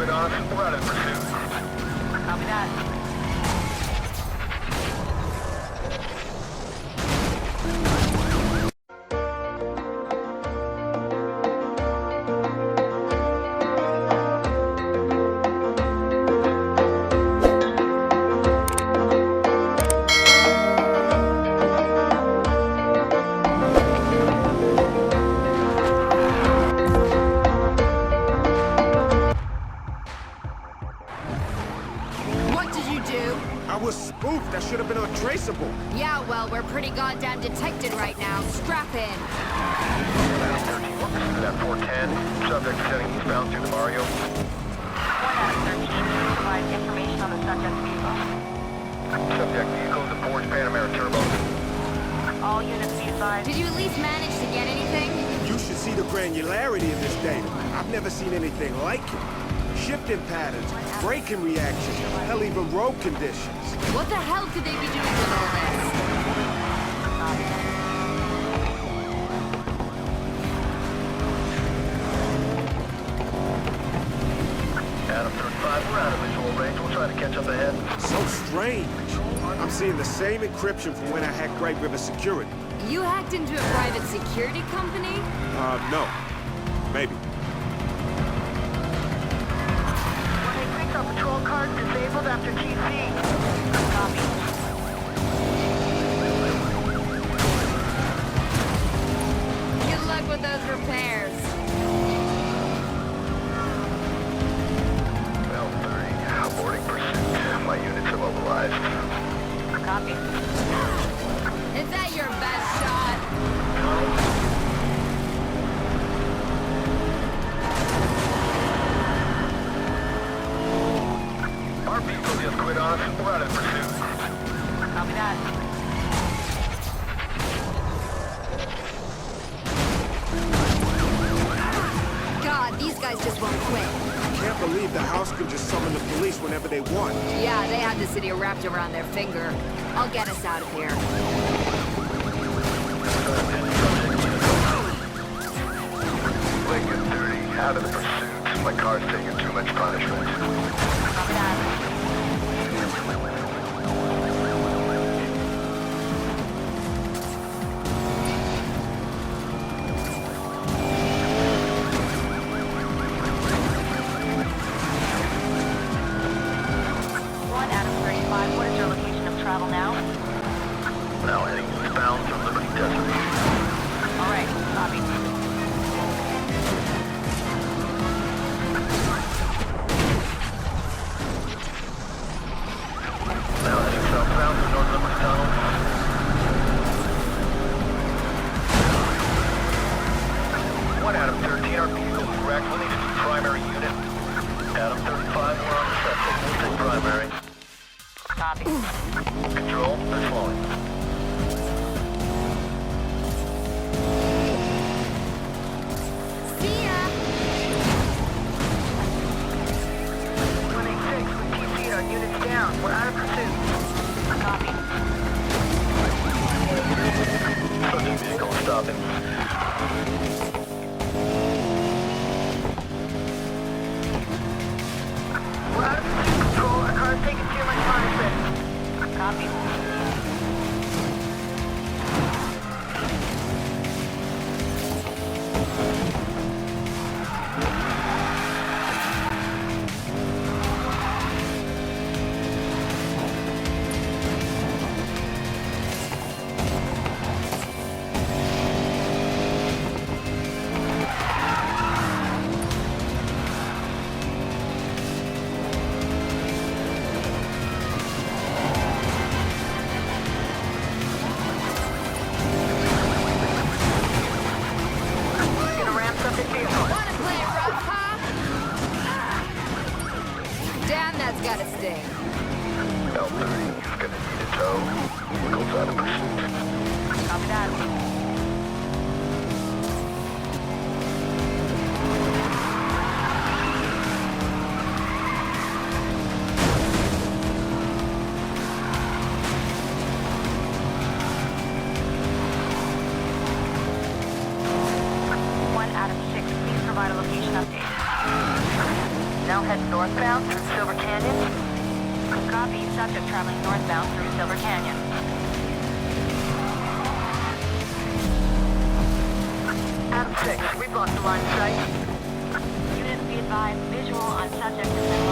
squid on us. We're out of pursuit. Copy that. I was spooked. I should have been untraceable. Yeah, well, we're pretty goddamn detected right now. Strap in. 13, what pursuit at 410. Subject heading eastbound through the barrio. 1 out of 13. Provide information on the subject vehicle. Subject vehicle is a Ford Panamera Turbo. All units be advised. Did you at least manage to get anything? You should see the granularity of this data. I've never seen anything like it. Shifting patterns, braking reactions, hell, even road conditions. What the hell could they be doing with all this? Adam 35, we're out of visual range. We'll try to catch up ahead. So strange. I'm seeing the same encryption from when I hacked Great River Security. You hacked into a private security company? No. Maybe. Our patrol cars disabled after GC. Copy. Good luck with those repairs. L30, boarding pursuit. My units are mobilized. Copy. Is that your best shot? Our vehicle just quit on us. We're out of pursuit. Copy that. God, these guys just won't quit. I can't believe the house can just summon the police whenever they want. Yeah, they have the city wrapped around their finger. I'll get us out of here. Lincoln 30, out of the pursuit. My car's taking too much punishment. Copy that. What is your location of travel now? Now heading eastbound to Liberty Desert. All right, copy. Now heading southbound to North Liberty Tunnel. 1 out of 13, our vehicle is wrecked. We'll need a new primary unit. Adam 35, we're on the suspect. We'll take primary. Copy. Control, they're flowing. See ya! 186, we TC'd our units down. We're out of pursuit. Copy. Subject vehicle stopping. We're out of pursuit, control. Our car's taking too much punishment. Copy. Gonna ramp up this vehicle. Wanna play rough, huh? Damn, that's gotta sting. L30 is gonna need a tow. Vehicle's out of pursuit. Copy that. One out of 6. Please provide a location update. No now heading northbound through Silver Canyon. Copy. Subject traveling northbound through Silver Canyon. Adam 6, we've lost the line of sight. Units be advised, visual on subject descending